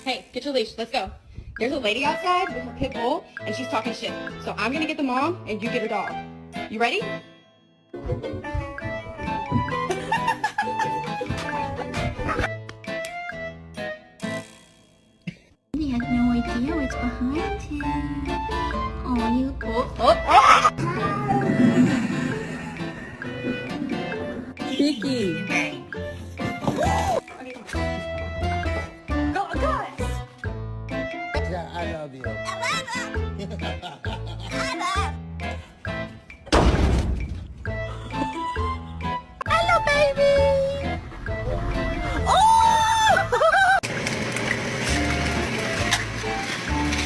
Hey, get your leash. Let's go. There's a lady outside with her pit bull, and she's talking shit. So I'm gonna get the mom, and you get her dog. You ready? He has no idea what's behind him. Oh, you. Oh, oh, oh.